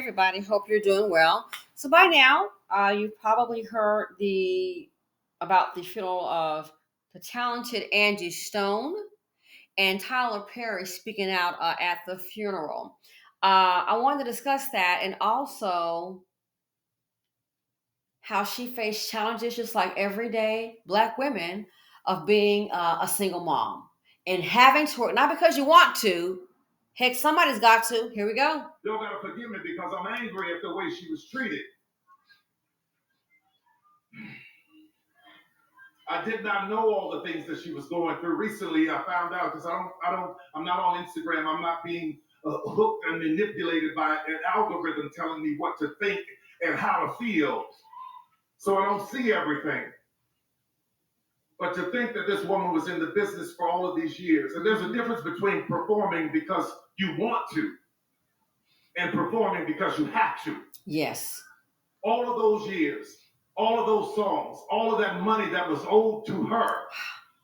Everybody, hope you're doing well. So by now, you've probably heard about the funeral of the talented Angie Stone and Tyler Perry speaking out at the funeral. I wanted to discuss that and also how she faced challenges just like everyday Black women of being a single mom and having to work, not because you want to. Heck, somebody's got to. Here we go. Y'all gotta forgive me because I'm angry at the way she was treated. I did not know all the things that she was going through. Recently, I found out because I'm not on Instagram. I'm not being hooked and manipulated by an algorithm telling me what to think and how to feel. So I don't see everything. But to think that this woman was in the business for all of these years, and there's a difference between performing because you want to and performing because you have to. Yes. All of those years, all of those songs, all of that money that was owed to her,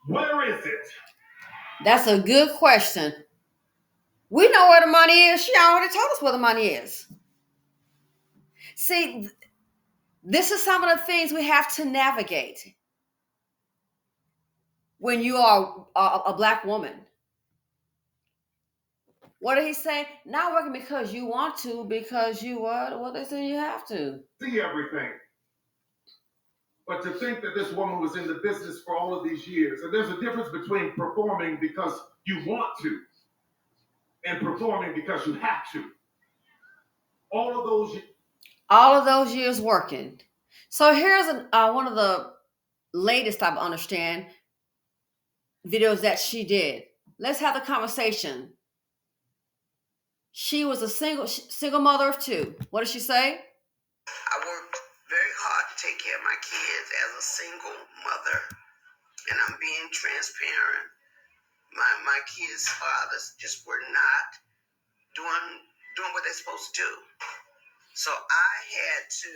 where is it? That's a good question. We know where the money is. She already told us where the money is. See, this is some of the things we have to navigate when you are a Black woman. What did he say? Not working because you want to, because you what? Well, they say you have to. See everything. But to think that this woman was in the business for all of these years, and there's a difference between performing because you want to and performing because you have to. All of those years working. So here's one of the latest, I understand, videos that she did. Let's have the conversation. She was a single mother of two. What did she say? I worked very hard to take care of my kids as a single mother, and I'm being transparent. My kids' fathers just were not doing what they're supposed to do. So I had to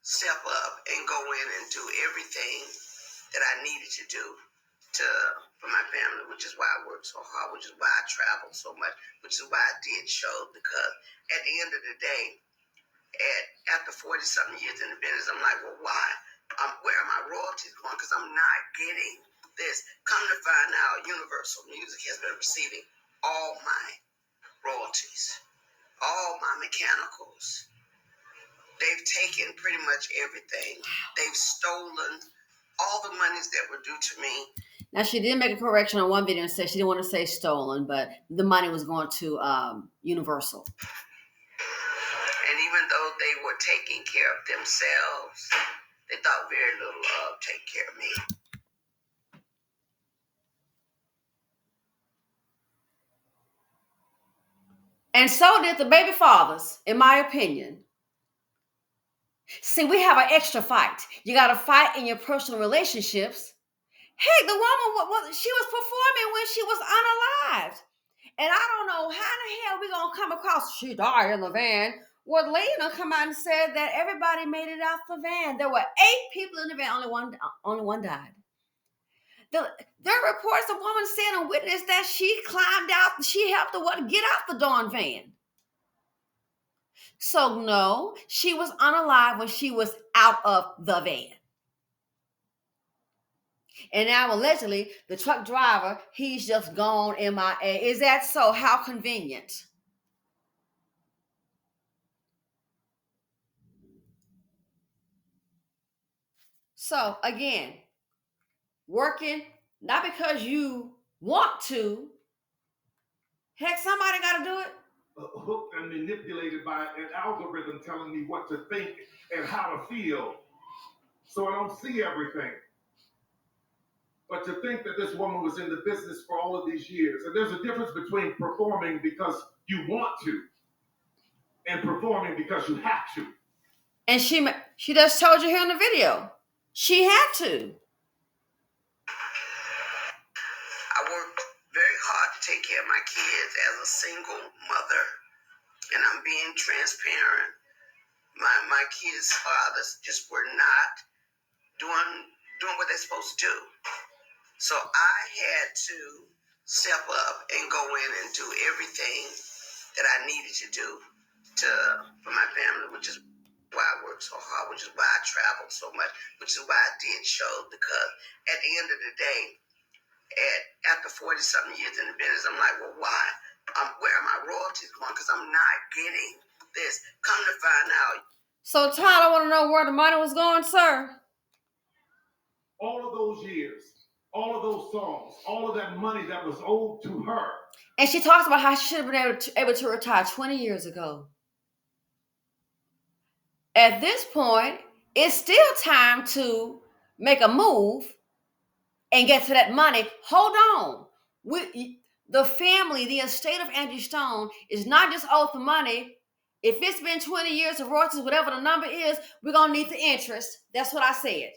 step up and go in and do everything that I needed to do for my family, which is why I worked so hard, which is why I traveled so much, which is why I did shows, because at the end of the day, after 40-something years in the business, I'm like, well, why? Where are my royalties going? Because I'm not getting this. Come to find out, Universal Music has been receiving all my royalties, all my mechanicals. They've taken pretty much everything. They've stolen all the monies that were due to me. Now, she did make a correction on one video and said she didn't want to say stolen, but the money was going to Universal. And even though they were taking care of themselves, they thought very little of taking care of me. And so did the baby fathers, in my opinion. See, we have an extra fight. You got to fight in your personal relationships. Heck, the woman, she was performing when she was unalived. And I don't know how the hell we going to come across, she died in the van. Well, Lena come out and said that everybody made it out the van. There were 8 people in the van, only one died. There are reports of a woman saying a witness that she climbed out, she helped her get out the darn van. So no, she was unalive when she was out of the van. And now allegedly the truck driver, he's just gone MIA. Is that so? How convenient. So again, working not because you want to. Heck, somebody got to do it. Hooked and manipulated by an algorithm telling me what to think and how to feel. So I don't see everything. But to think that this woman was in the business for all of these years, and there's a difference between performing because you want to and performing because you have to. And she just told you here in the video, she had to. I worked very hard to take care of my kids as a single mother, and I'm being transparent. My kids' fathers just were not doing what they're supposed to do. So I had to step up and go in and do everything that I needed to do for my family, which is why I work so hard, which is why I travel so much, which is why I did shows, because at the end of the day, after 40-something years in the business, I'm like, well, why? Where are my royalties going? Because I'm not getting this. Come to find out. So, Todd, I want to know where the money was going, sir. All of those years, all of those songs, all of that money that was owed to her. And she talks about how she should have been able to retire 20 years ago. At this point, it's still time to make a move and get to that money. Hold on. The family, the estate of Angie Stone is not just owed the money. If it's been 20 years of royalties, whatever the number is, we're going to need the interest. That's what I said.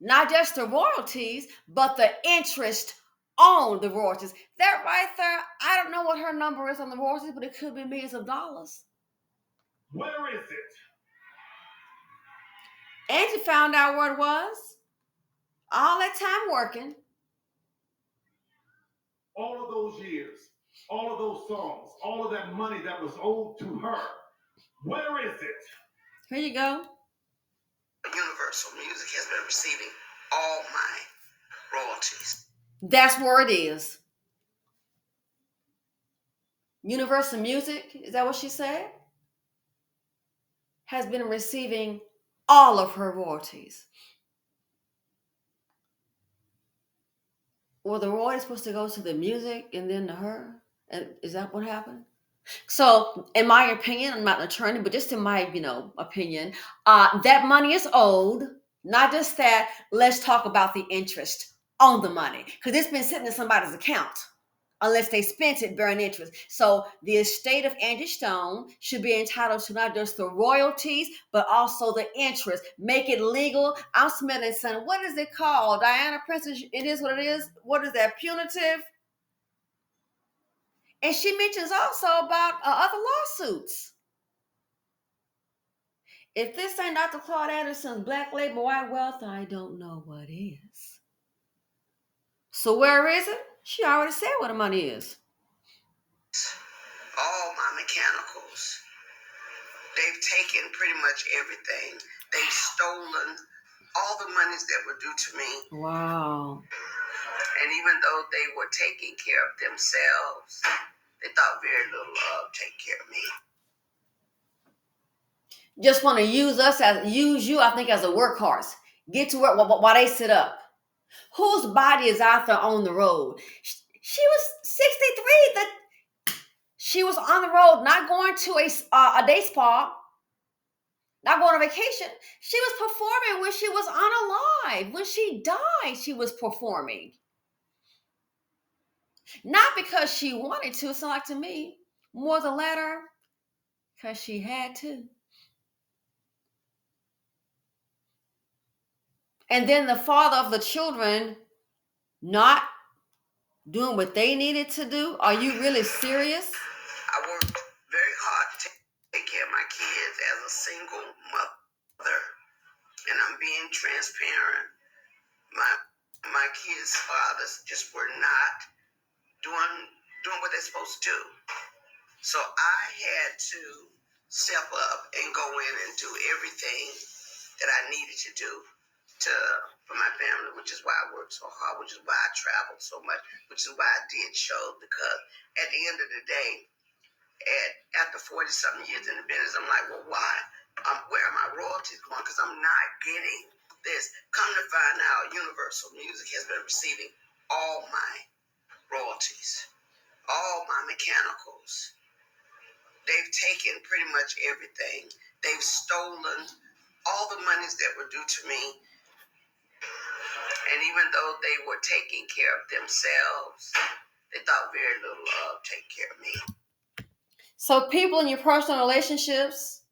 Not just the royalties, but the interest on the royalties. That right there, I don't know what her number is on the royalties, but it could be millions of dollars. Where is it? Angie found out where it was. All that time working. All of those years, all of those songs, all of that money that was owed to her. Where is it? Here you go. Universal Music has been receiving all my royalties. That's where it is. Universal Music, is that what she said? Has been receiving all of her royalties. Were the royalties supposed to go to the music and then to her? Is that what happened? So, in my opinion, I'm not an attorney, but just in my, opinion, that money is owed. Not just that, let's talk about the interest on the money. Because it's been sitting in somebody's account. Unless they spent it bearing interest. So the estate of Angie Stone should be entitled to not just the royalties, but also the interest. Make it legal. I'm Smith and Son. What is it called? Diana Princess, it is what it is. What is that? Punitive? And she mentions also about other lawsuits. If this ain't Dr. Claude Anderson's Black Label White Wealth, I don't know what is. So where is it? She already said what the money is. All my mechanicals. They've taken pretty much everything. They've stolen all the monies that were due to me. Wow. And even though they were taking care of themselves, they thought very little of taking care of me. Just want to use you, I think, as a workhorse. Get to work while they sit up. Whose body is out there on the road? She was 63. She was on the road, not going to a day spa, not going on vacation. She was performing when she was unalive. When she died, she was performing. Not because she wanted to. It's not like to me. More the latter, because she had to. And then the father of the children not doing what they needed to do? Are you really serious? I worked very hard to take care of my kids as a single mother. And I'm being transparent. My kids' fathers just were not doing what they're supposed to do. So I had to step up and go in and do everything that I needed to do for my family, which is why I work so hard, which is why I travel so much, which is why I did shows, because at the end of the day, after 40-something years in the business, I'm like, well, why? Where are my royalties going? Because I'm not getting this. Come to find out, Universal Music has been receiving all my royalties, all my mechanicals. They've taken pretty much everything. They've stolen all the monies that were due to me. And even though they were taking care of themselves, they thought very little of taking care of me. So people in your personal relationships,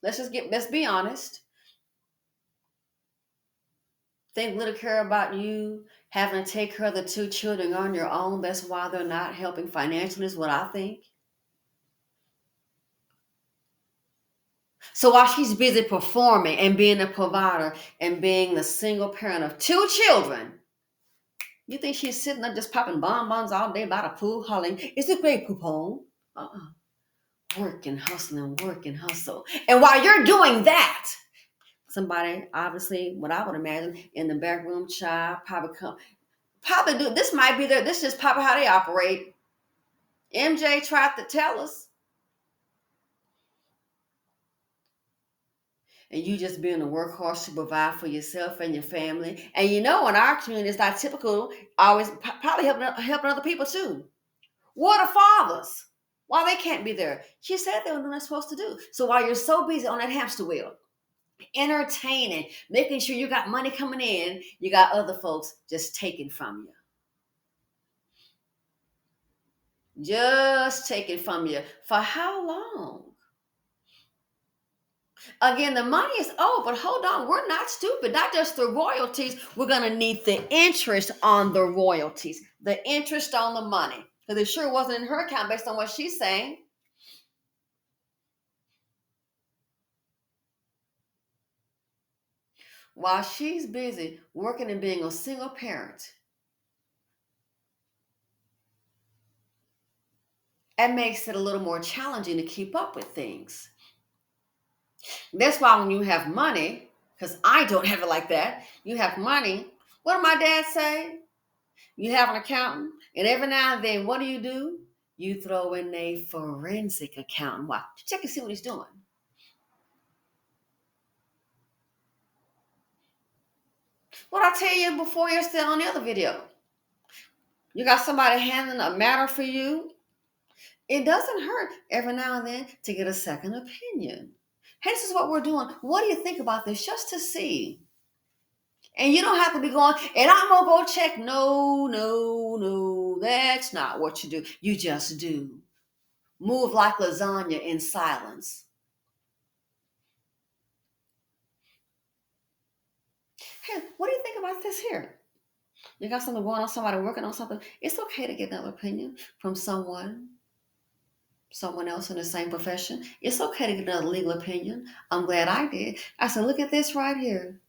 let's be honest, think little care about you having to take care of the two children on your own. That's why they're not helping financially, is what I think. So while she's busy performing and being a provider and being the single parent of two children, you think she's sitting there just popping bonbons all day by the pool hollering, "It's a great poupon." Work and hustle and work and hustle. And while you're doing that, somebody, obviously, what I would imagine, in the back room, child, probably do, this might be this is just probably how they operate. MJ tried to tell us. And you just being a workhorse to provide for yourself and your family. And in our community, it's not typical, always probably helping other people too. What are fathers? Why they can't be there? She said they were doing what they're supposed to do. So while you're so busy on that hamster wheel, entertaining, making sure you got money coming in, you got other folks just taking from you. Just taking from you. For how long? Again, the money is but hold on, we're not stupid. Not just the royalties. We're going to need the interest on the royalties, the interest on the money. Because it sure wasn't in her account based on what she's saying. While she's busy working and being a single parent, that makes it a little more challenging to keep up with things. That's why when you have money, because I don't have it like that, you have money. What did my dad say? You have an accountant, and every now and then, what do? You throw in a forensic accountant. Why? Check and see what he's doing. What I tell you before yesterday on the other video. You got somebody handling a matter for you. It doesn't hurt every now and then to get a second opinion. Hey, this is what we're doing. What do you think about this? Just to see. And you don't have to be going, and I'm going to go check. No, no, no. That's not what you do. You just do. Move like lasagna in silence. Hey, what do you think about this here? You got something going on, somebody working on something. It's okay to get another opinion from someone else in the same profession. It's okay to get another legal opinion. I'm glad I did. I said, look at this right here.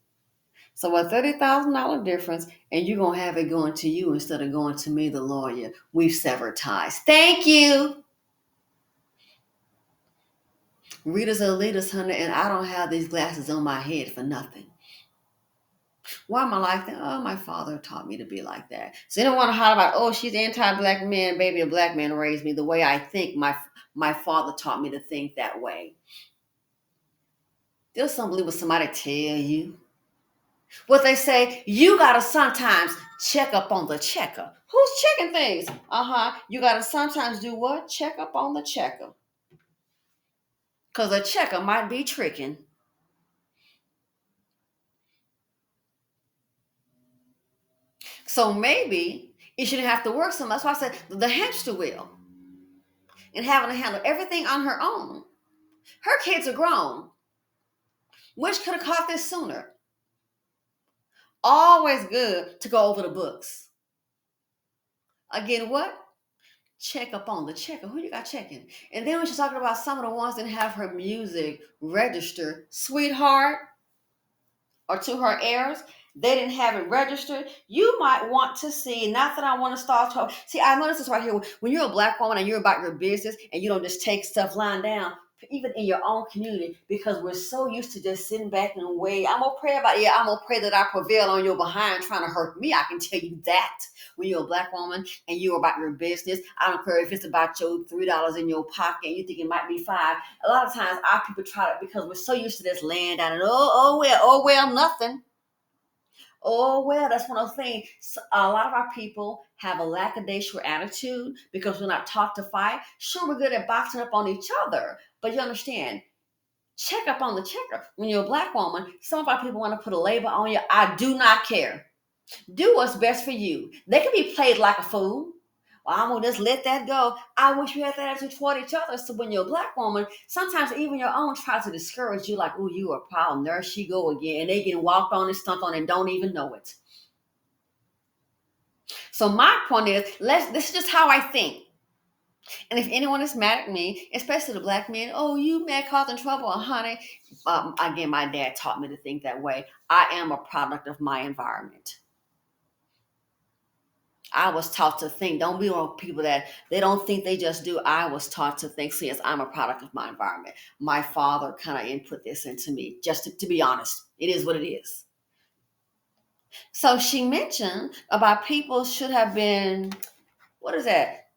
So a $30,000 difference, and you're going to have it going to you instead of going to me, the lawyer. We've severed ties. Thank you. Readers are leaders, honey, and I don't have these glasses on my head for nothing. Why am I like that? Oh, my father taught me to be like that. So you don't want to holler about, she's anti-black man, baby, a black man raised me the way I think. My father taught me to think that way. There's some believe what somebody tell you. What they say, you got to sometimes check up on the checker. Who's checking things? You got to sometimes do what? Check up on the checker. Because a checker might be tricking. So maybe it shouldn't have to work so much. That's why I said the hamster wheel. And having to handle everything on her own. Her kids are grown. Which could have caught this sooner. Always good to go over the books. Again, what? Check up on the checker. Who you got checking? And then when she's talking about some of the ones that have her music registered, sweetheart, or to her heirs, they didn't have it registered. You might want to see, not that I want to start talking. See, I noticed this right here. When you're a black woman and you're about your business and you don't just take stuff lying down, even in your own community, because we're so used to just sitting back and wait. I'm going to pray about it. Yeah, I'm going to pray that I prevail on your behind trying to hurt me. I can tell you that. When you're a black woman and you're about your business, I don't care if it's about your $3 in your pocket and you think it might be $5. A lot of times our people try to, because we're so used to this laying down and oh well, nothing. Oh, well, that's one of those things. A lot of our people have a lackadaisical attitude because we're not taught to fight. Sure, we're good at boxing up on each other, but you understand, check up on the checker. When you're a black woman, some of our people want to put a label on you. I do not care. Do what's best for you. They can be played like a fool. Well, I'm going to just let that go. I wish we had that attitude toward each other. So when you're a black woman, sometimes even your own tries to discourage you, like, oh, you are a problem. There she go again. And they get walked on and stumped on and don't even know it. So my point is, this is just how I think. And if anyone is mad at me, especially the black men, oh, you mad, causing trouble, honey. Again, my dad taught me to think that way. I am a product of my environment. I was taught to think. Don't be on people that they don't think, they just do. I was taught to think. So yes, I'm a product of my environment. My father kind of input this into me, just to be honest. It is what it is. So she mentioned about people should have been, what is that?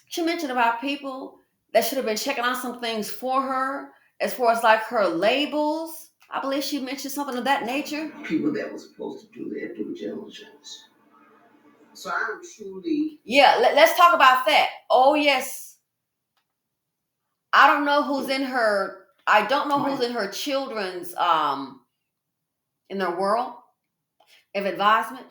She mentioned about people that should have been checking on some things for her, as far as like her labels. I believe she mentioned something of that nature. People that were supposed to do their due diligence. So I'm truly. Yeah, let's talk about that. Oh, yes. I don't know who's in her, I don't know who's in her children's, in their world of advisement.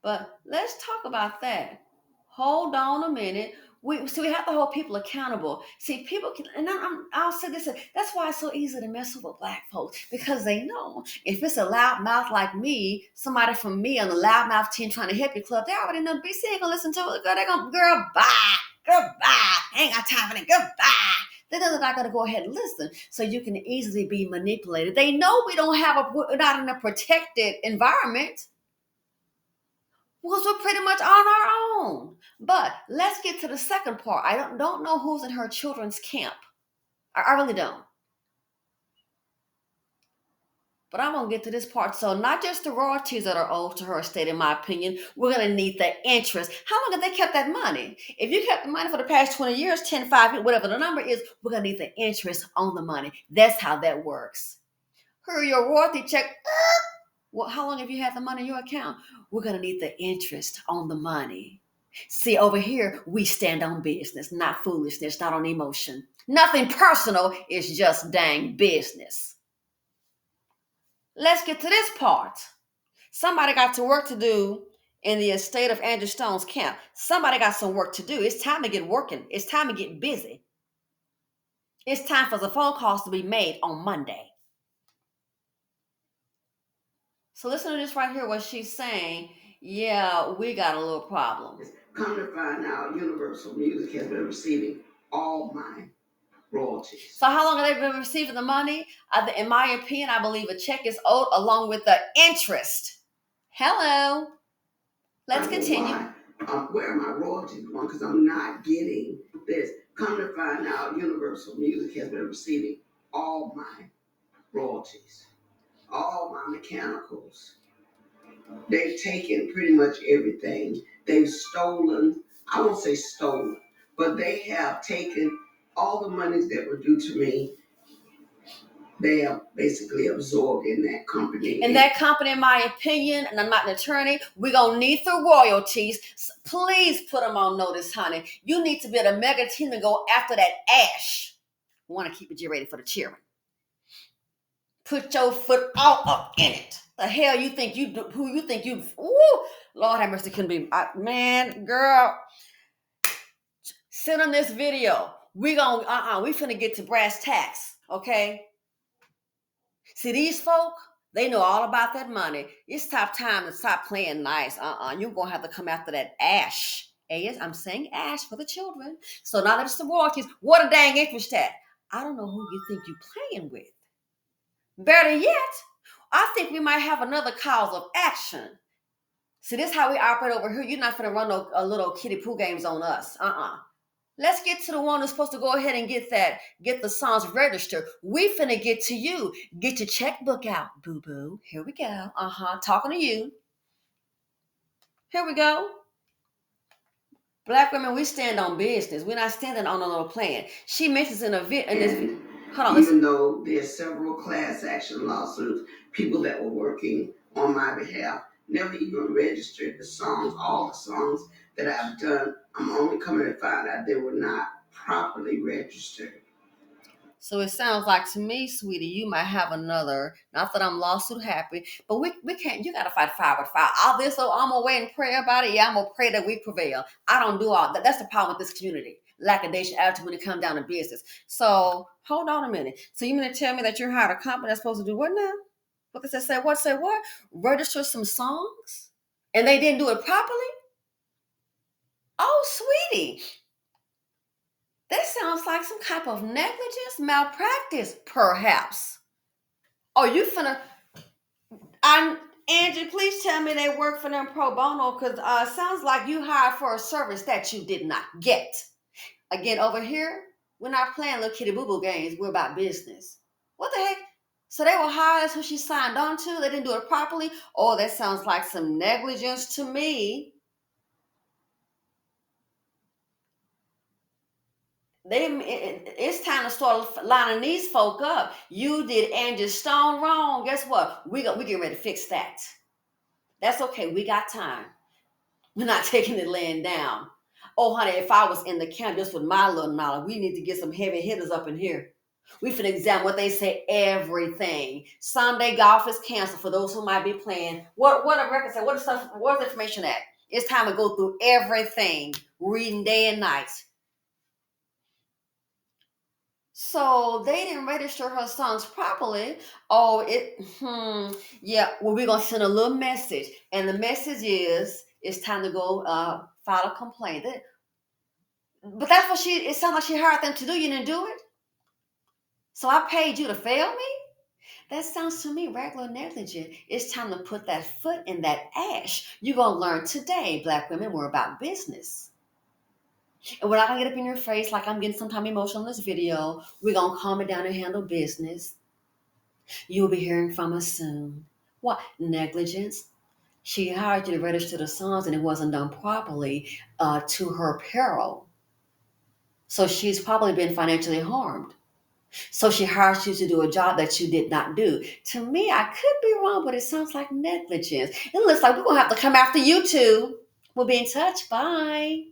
But let's talk about that. Hold on a minute. We have to hold people accountable. See, people can, and I'll say this. That's why it's so easy to mess with black folks, because they know if it's a loud mouth like me, somebody from me on the loudmouth team trying to help you club, they already know BC ain't gonna listen to it. Girl, they're gonna, girl, bye, goodbye. Ain't got time for that. Goodbye. They're not gonna go ahead and listen. So you can easily be manipulated. They know we're not in a protected environment, because we're pretty much on our own. But let's get to the second part. I don't know who's in her children's camp. I really don't. But I'm going to get to this part. So not just the royalties that are owed to her estate, in my opinion. We're going to need the interest. How long have they kept that money? If you kept the money for the past 20 years, 10, 5, whatever the number is, we're going to need the interest on the money. That's how that works. Her, your royalty check. Well, how long have you had the money in your account? We're going to need the interest on the money. See, over here, we stand on business, not foolishness, not on emotion. Nothing personal. It's just dang business. Let's get to this part. Somebody got some work to do in the estate of Angie Stone's camp. Somebody got some work to do. It's time to get working. It's time to get busy. It's time for the phone calls to be made on Monday. So listen to this right here, what she's saying. Yeah, we got a little problem. Come to find out, Universal Music has been receiving all my royalties. So how long have they been receiving the money? In my opinion, I believe a check is owed along with the interest. Hello. Let's continue. Where are my royalties going? Because I'm not getting this. Come to find out, Universal Music has been receiving all my royalties, all my mechanicals. They've taken pretty much everything. They've stolen, I won't say stolen, but they have taken all the monies that were due to me. They have basically absorbed in that company. In that company, in my opinion, and I'm not an attorney, we're going to need the royalties. Please put them on notice, honey. You need to be a mega team to go after that ash. We want to keep it ready for the cheering. Put your foot all up in it. The hell you think you do? Who you think you? Ooh, Lord have mercy, couldn't be. Man, girl, sit on this video. We finna get to brass tacks, okay? See, these folk, they know all about that money. It's time to stop playing nice. You're gonna have to come after that ash. Yes, I'm saying ash for the children. So now that it's the royalties, what a dang interest at. I don't know who you think you're playing with. Better yet, I think we might have another cause of action. See, this is how we operate over here. You're not going to run a little kiddie poo games on us. Let's get to the one who's supposed to go ahead and get the songs registered. We finna get to you. Get your checkbook out, boo-boo. Here we go. Talking to you. Here we go. Black women, we stand on business. We're not standing on a little plan. She mentions in this. Hold on. Even though there's several class action lawsuits, people that were working on my behalf never even registered the songs. All the songs that I've done, I'm only coming to find out they were not properly registered. So it sounds like to me, sweetie, you might have another, not that I'm lawsuit happy, but we can't, you got to fight fire with fire. All this, so I'm going to wait and pray about it. Yeah, I'm going to pray that we prevail. I don't do all that. That's the problem with this community. Lackadaisical attitude when it comes down to business. So hold on a minute. So you mean to tell me that you hired a company that's supposed to do what now? What does that say? What? Say what? Register some songs? And they didn't do it properly? Oh, sweetie. That sounds like some type of negligence, malpractice, perhaps. Oh, you finna... Angie, please tell me they work for them pro bono, because sounds like you hired for a service that you did not get. Again, over here, we're not playing little kitty boo-boo games. We're about business. What the heck? So they were hired, that's who she signed on to. They didn't do it properly. Oh, that sounds like some negligence to me. It's time to start lining these folk up. You did Angie Stone wrong. Guess what? We getting ready to fix that. That's okay. We got time. We're not taking it laying down. Oh, honey, if I was in the camp just with my little knowledge, we need to get some heavy hitters up in here. We finna examine what they say, everything. Sunday golf is canceled for those who might be playing. What a record say? What's the information at? It's time to go through everything, reading day and night. So they didn't register her songs properly. Oh, yeah. Well, we're gonna send a little message, and the message is it's time to go file a complaint. But that's what it sounds like she hired them to do. You didn't do it. So I paid you to fail me? That sounds to me regular negligent. It's time to put that foot in that ash. You're gonna learn today, Black women, we're about business. And we're not gonna get up in your face like I'm getting sometime emotional in this video. We're gonna calm it down and handle business. You'll be hearing from us soon. What? Negligence? She hired you to register the songs and it wasn't done properly to her peril. So she's probably been financially harmed. So she hired you to do a job that you did not do. To me, I could be wrong, but it sounds like negligence. It looks like we're going to have to come after you two. We'll be in touch. Bye.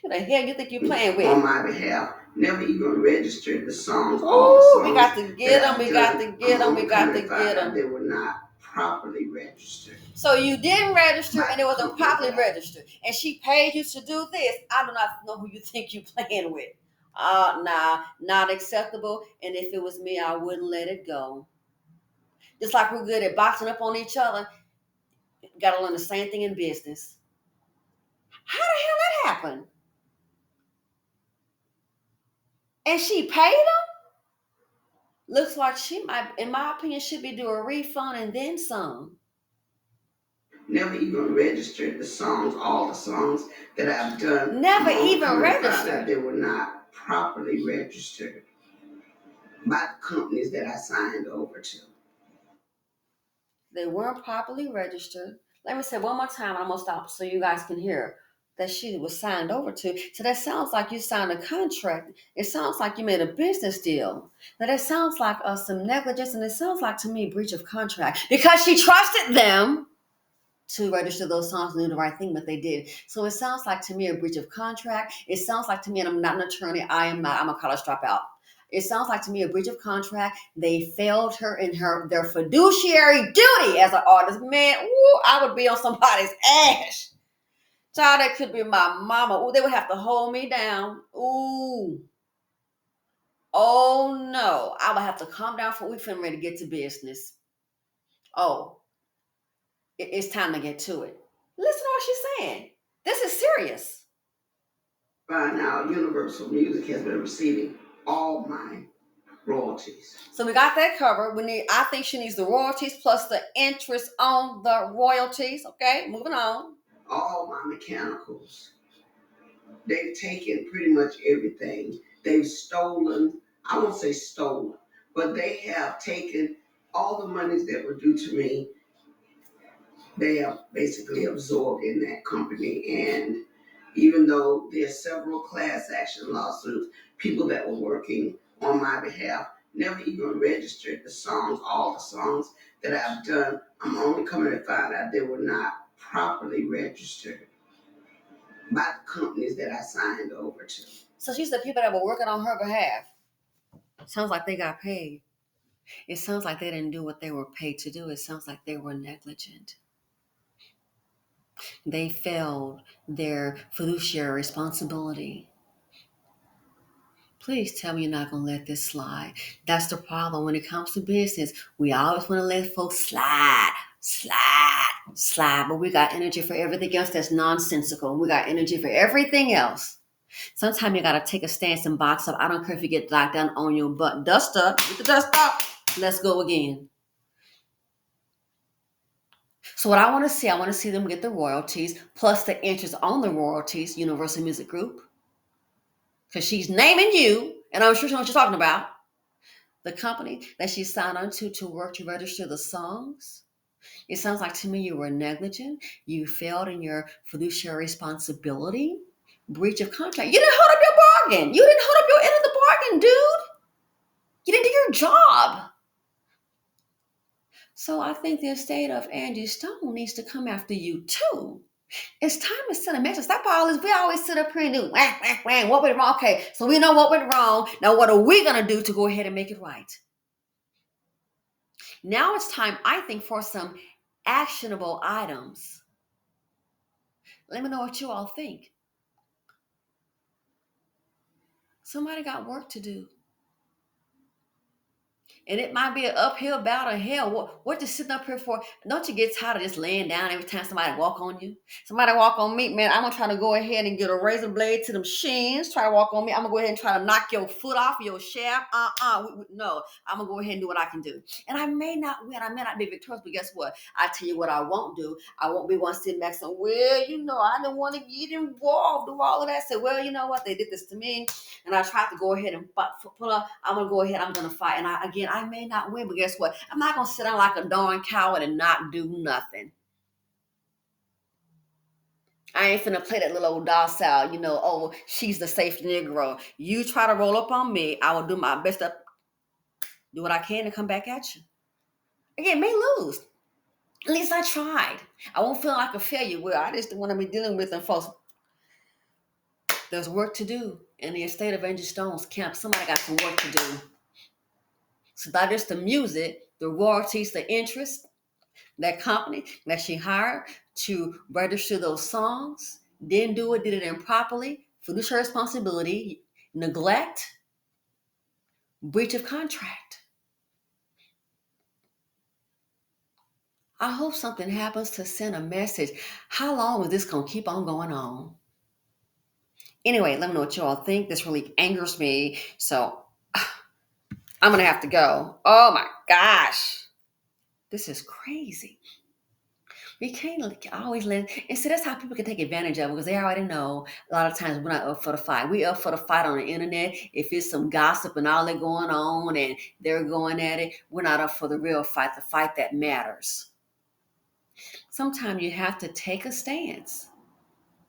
Who the hell you think you're playing with? On my behalf, never even registered the songs. Oh, we got to get them. We got to get them. We got to get them. They were not properly registered. So you didn't register and it wasn't properly registered. And she paid you to do this. I do not know who you think you're playing with. Nah, not acceptable. And if it was me, I wouldn't let it go. Just like we're good at boxing up on each other, got to learn the same thing in business. How the hell that happened? And she paid him? Looks like she might, in my opinion, should be due a refund and then some. Never even registered the songs, all the songs that I've done. Never even registered. They were not properly registered by the companies that I signed over to. They weren't properly registered. Let me say one more time, I'm going to stop so you guys can hear that she was signed over to. So that sounds like you signed a contract. It sounds like you made a business deal. Now that sounds like some negligence, and it sounds like to me breach of contract because she trusted them to register those songs and do the right thing, but they did. So it sounds like to me a breach of contract. It sounds like to me, and I'm not an attorney, I'm a college dropout. It sounds like to me a breach of contract. They failed her in their fiduciary duty as an artist. Man, ooh, I would be on somebody's ass. Child, that could be my mama. Ooh, they would have to hold me down. Ooh. Oh no. I would have to calm down for we finna ready to get to business. Oh. It's time to get to it. Listen to what she's saying. This is serious. By now, Universal Music has been receiving all my royalties. So we got that covered. I think she needs the royalties plus the interest on the royalties. Okay, moving on. All my mechanicals. They've taken pretty much everything. They've stolen, I won't say stolen, but they have taken all the monies that were due to me. They have basically absorbed in that company. And even though there's several class action lawsuits, people that were working on my behalf never even registered the songs, all the songs that I've done. I'm only coming to find out they were not properly registered by the companies that I signed over to. So she said people that were working on her behalf. Sounds like they got paid. It sounds like they didn't do what they were paid to do. It sounds like they were negligent. They failed their fiduciary responsibility. Please tell me you're not going to let this slide. That's the problem when it comes to business. We always want to let folks slide. But we got energy for everything else that's nonsensical. We got energy for everything else. Sometimes you got to take a stance and box up. I don't care if you get locked down on your butt. Dust up. Get the dust up. Let's go again. So what I want to see them get the royalties plus the interest on the royalties, Universal Music Group, because she's naming you, and I'm sure she knows what you're talking about. The company that she signed on to work to register the songs. It sounds like to me you were negligent. You failed in your fiduciary responsibility, breach of contract. You didn't hold up your bargain. You didn't hold up your end of the bargain, dude. You didn't do your job. So I think the estate of Angie Stone needs to come after you too. It's time to send a message. Stop all this. We always sit up here and do whack, whack, whack. What went wrong? Okay, so we know what went wrong. Now what are we going to do to go ahead and make it right? Now it's time, I think, for some actionable items. Let me know what you all think. Somebody got work to do. And it might be an uphill battle. Hell, what you sitting up here for? Don't you get tired of just laying down every time somebody walk on you? Somebody walk on me, man, I'm going to try to go ahead and get a razor blade to them shins. Try to walk on me. I'm going to go ahead and try to knock your foot off your shaft. No, I'm going to go ahead and do what I can do. And I may not win. I may not be victorious, but guess what? I tell you what I won't do. I won't be one sitting back saying, well, I didn't want to get involved with all of that. Say, well, you know what? They did this to me. And I tried to go ahead and pull up. I'm going to go ahead. I'm going to fight. And I may not win, but guess what? I'm not going to sit down like a darn coward and not do nothing. I ain't finna play that little old docile, oh, she's the safe Negro. You try to roll up on me, I will do my best to do what I can to come back at you. Again, may lose. At least I tried. I won't feel like a failure. Well, I just want to be dealing with them folks. There's work to do in the estate of Angie Stone's camp. Somebody got some work to do. So not just the music, the royalties, the interest, that company that she hired to register those songs didn't do it, did it improperly, fiduciary responsibility, neglect, breach of contract. I hope something happens to send a message. How long is this going to keep on going on? Anyway, let me know what you all think. This really angers me. So I'm going to have to go. Oh my gosh. This is crazy. We can't always let, and see, that's how people can take advantage of it because they already know a lot of times we're not up for the fight. We up for the fight on the internet. If it's some gossip and all that going on and they're going at it, we're not up for the real fight, the fight that matters. Sometimes you have to take a stance.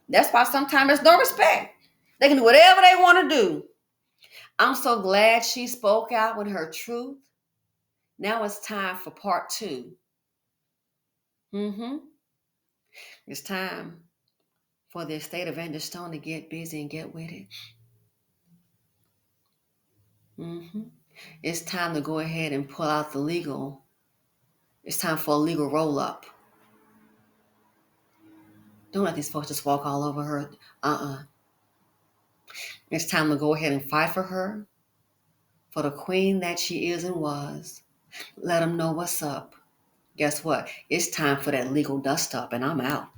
That's why sometimes there's no respect. They can do whatever they want to do. I'm so glad she spoke out with her truth. Now it's time for part 2. It's time for the estate of Angie Stone to get busy and get with it. It's time to go ahead and pull out the legal. It's time for a legal roll-up. Don't let these folks just walk all over her. It's time to go ahead and fight for her, for the queen that she is and was. Let them know what's up. Guess what? It's time for that legal dust up, and I'm out.